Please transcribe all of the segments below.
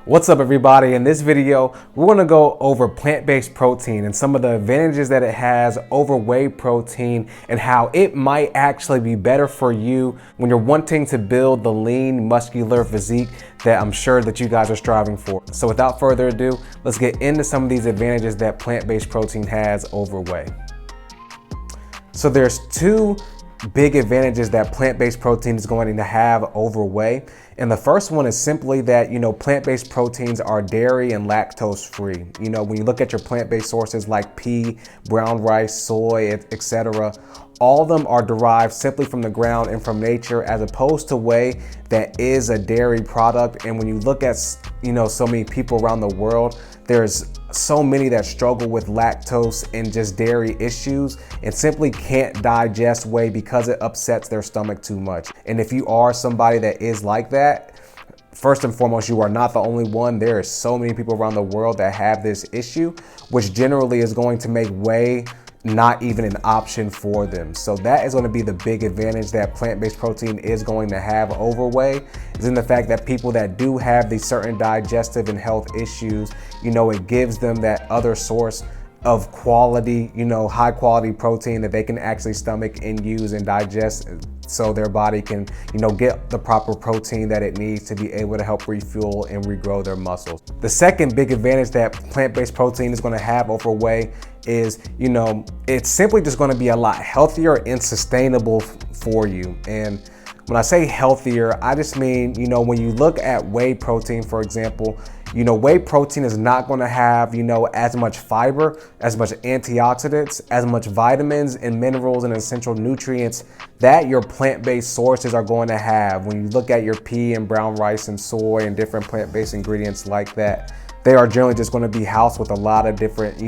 What's up everybody? In this video, we're gonna go over plant-based protein and some of the advantages that it has over whey protein and how it might actually be better for you when you're wanting to build the lean, muscular physique that I'm sure that you guys are striving for. So without further ado, let's get into some of these advantages that plant-based protein has over whey. So there's two big advantages that plant-based protein is going to have over whey. And the first one is simply that, plant-based proteins are dairy and lactose free. When you look at your plant-based sources like pea, brown rice, soy, etc., all of them are derived simply from the ground and from nature, as opposed to whey that is a dairy product. And when you look at, so many people around the world, there's so many that struggle with lactose and just dairy issues and simply can't digest whey because it upsets their stomach too much. And if you are somebody that is like that, first and foremost, you are not the only one. There are so many people around the world that have this issue, which generally is going to make whey not even an option for them. So that is going to be the big advantage that plant-based protein is going to have over whey, is in the fact that people that do have these certain digestive and health issues, it gives them that other source of quality, high quality protein that they can actually stomach and use and digest, so their body can, get the proper protein that it needs to be able to help refuel and regrow their muscles. The second big advantage that plant-based protein is going to have over whey is, it's simply just going to be a lot healthier and sustainable for you. And when I say healthier, I just mean, when you look at whey protein, for example, whey protein is not going to have, as much fiber, as much antioxidants, as much vitamins and minerals and essential nutrients that your plant-based sources are going to have. When you look at your pea and brown rice and soy and different plant-based ingredients like that, they are generally just going to be housed with a lot of different,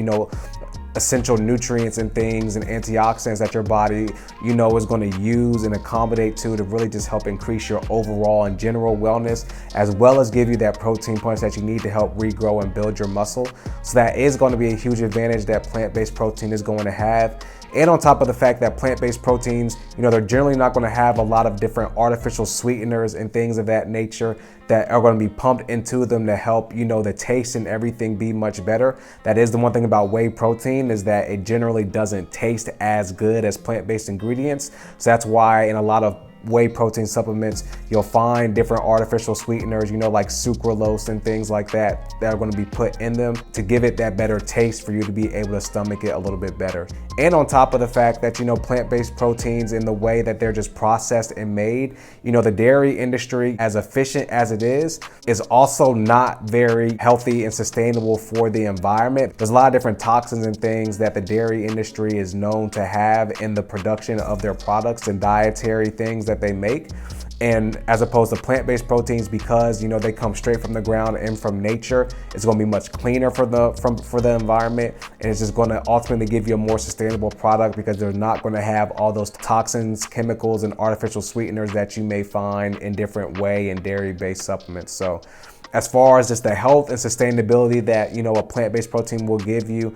essential nutrients and things and antioxidants that your body, is going to use and accommodate to really just help increase your overall and general wellness, as well as give you that protein punch that you need to help regrow and build your muscle. So that is going to be a huge advantage that plant-based protein is going to have. And on top of the fact that plant-based proteins, they're generally not going to have a lot of different artificial sweeteners and things of that nature that are going to be pumped into them to help, the taste and everything be much better. That is the one thing about whey protein, is that it generally doesn't taste as good as plant-based ingredients. So that's why in a lot of whey protein supplements, you'll find different artificial sweeteners, like sucralose and things like that are going to be put in them to give it that better taste for you to be able to stomach it a little bit better. And on top of the fact that, plant-based proteins, in the way that they're just processed and made, the dairy industry, as efficient as it is also not very healthy and sustainable for the environment. There's a lot of different toxins and things that the dairy industry is known to have in the production of their products and dietary things that they make. And as opposed to plant-based proteins, because they come straight from the ground and from nature, it's going to be much cleaner for the environment, and it's just going to ultimately give you a more sustainable product, because they're not going to have all those toxins, chemicals, and artificial sweeteners that you may find in different whey and dairy-based supplements. So as far as just the health and sustainability that a plant-based protein will give you,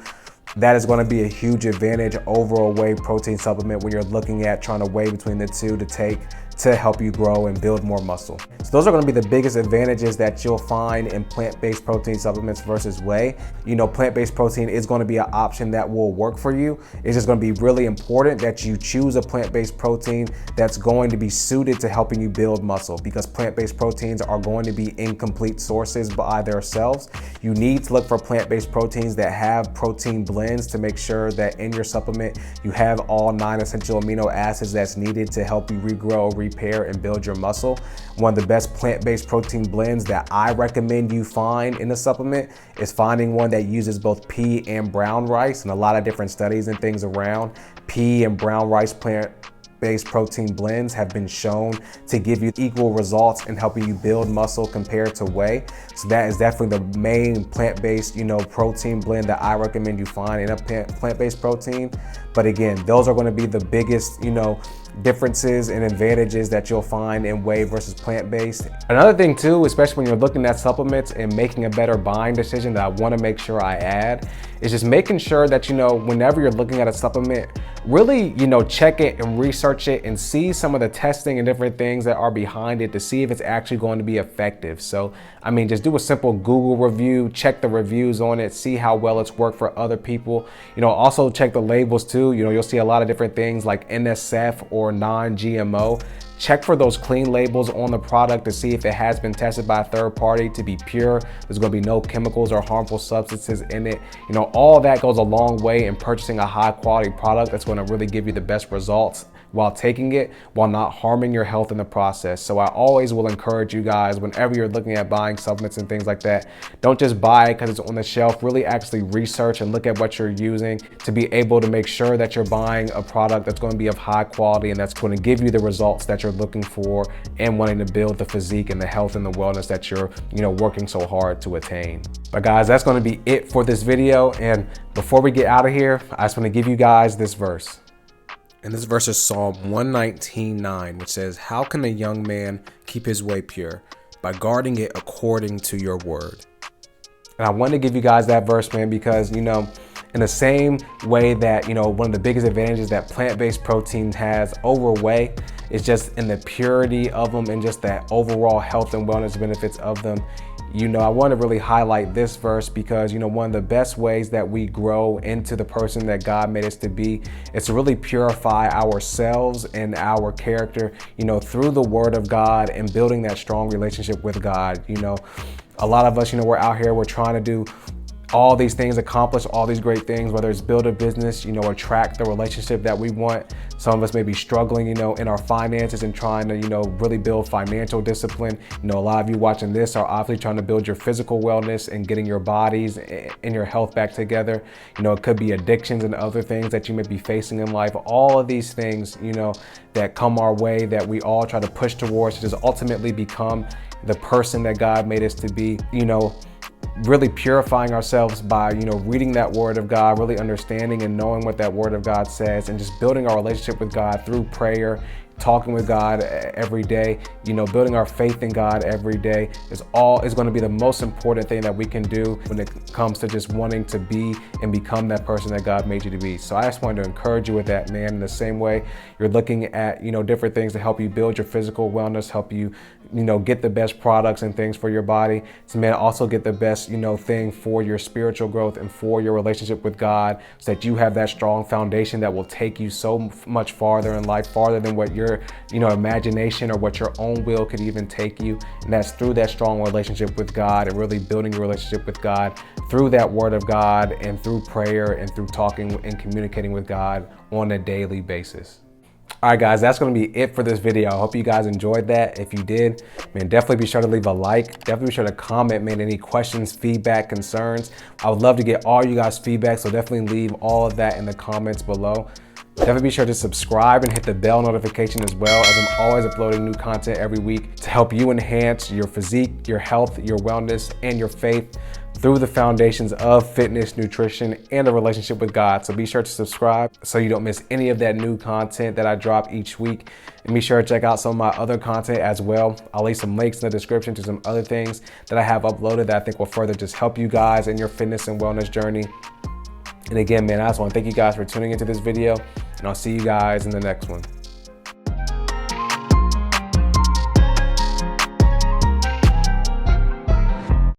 that is going to be a huge advantage over a whey protein supplement when you're looking at trying to weigh between the two to take to help you grow and build more muscle. So those are going to be the biggest advantages that you'll find in plant-based protein supplements versus whey. Plant-based protein is going to be an option that will work for you. It's just going to be really important that you choose a plant-based protein that's going to be suited to helping you build muscle, because plant-based proteins are going to be incomplete sources by themselves. You need to look for plant-based proteins that have protein blends to make sure that in your supplement you have all 9 essential amino acids that's needed to help you regrow, repair, and build your muscle. One of the best plant-based protein blends that I recommend you find in a supplement is finding one that uses both pea and brown rice, and a lot of different studies and things around pea and brown rice plant-based protein blends have been shown to give you equal results in helping you build muscle compared to whey. So that is definitely the main plant-based, protein blend that I recommend you find in a plant-based protein. But again, those are going to be the biggest, differences and advantages that you'll find in whey versus plant-based. Another thing too, especially when you're looking at supplements and making a better buying decision, that I want to make sure I add is just making sure that, whenever you're looking at a supplement, really, check it and research it and see some of the testing and different things that are behind it to see if it's actually going to be effective. So, I mean, just do a simple Google review, check the reviews on it, see how well it's worked for other people. Also check the labels too. You'll see a lot of different things like NSF or non-GMO. Check for those clean labels on the product to see if it has been tested by a third party to be pure. There's going to be no chemicals or harmful substances in it. All that goes a long way in purchasing a high quality product that's going to really give you the best results while taking it, while not harming your health in the process. So I always will encourage you guys, whenever you're looking at buying supplements and things like that, don't just buy it because it's on the shelf. Really actually research and look at what you're using to be able to make sure that you're buying a product that's going to be of high quality and that's going to give you the results that you're looking for and wanting to build the physique and the health and the wellness that you're working so hard to attain. But guys, that's going to be it for this video. And before we get out of here, I just want to give you guys this verse. And this verse is Psalm 119:9, which says, "How can a young man keep his way pure? By guarding it according to your word." And I wanted to give you guys that verse, man, because, in the same way that, one of the biggest advantages that plant-based protein has over whey is just in the purity of them and just that overall health and wellness benefits of them. I want to really highlight this verse because, one of the best ways that we grow into the person that God made us to be is to really purify ourselves and our character, through the word of God and building that strong relationship with God. A lot of us, we're out here, we're trying to do all these things, accomplish all these great things, whether it's build a business, attract the relationship that we want. Some of us may be struggling, in our finances and trying to, really build financial discipline. A lot of you watching this are obviously trying to build your physical wellness and getting your bodies and your health back together. It could be addictions and other things that you may be facing in life. All of these things, that come our way that we all try to push towards to just ultimately become the person that God made us to be, really purifying ourselves by, reading that word of God, really understanding and knowing what that word of God says, and just building our relationship with God through prayer, talking with God every day, building our faith in God every day is going to be the most important thing that we can do when it comes to just wanting to be and become that person that God made you to be. So I just wanted to encourage you with that, man. In the same way you're looking at, different things to help you build your physical wellness, help you, get the best products and things for your body. So man, also get the best, thing for your spiritual growth and for your relationship with God, so that you have that strong foundation that will take you so much farther in life, farther than what your imagination or what your own will could even take you. And that's through that strong relationship with God and really building your relationship with God through that word of God and through prayer and through talking and communicating with God on a daily basis. All right, guys, that's going to be it for this video. I hope you guys enjoyed that. If you did, man, definitely be sure to leave a like. Definitely be sure to comment, man, any questions, feedback, concerns. I would love to get all you guys' feedback, so definitely leave all of that in the comments below. Definitely be sure to subscribe and hit the bell notification as well, as I'm always uploading new content every week to help you enhance your physique, your health, your wellness, and your faith through the foundations of fitness, nutrition, and a relationship with God. So be sure to subscribe so you don't miss any of that new content that I drop each week. And be sure to check out some of my other content as well. I'll leave some links in the description to some other things that I have uploaded that I think will further just help you guys in your fitness and wellness journey. And again, man, I just want to thank you guys for tuning into this video, and I'll see you guys in the next one.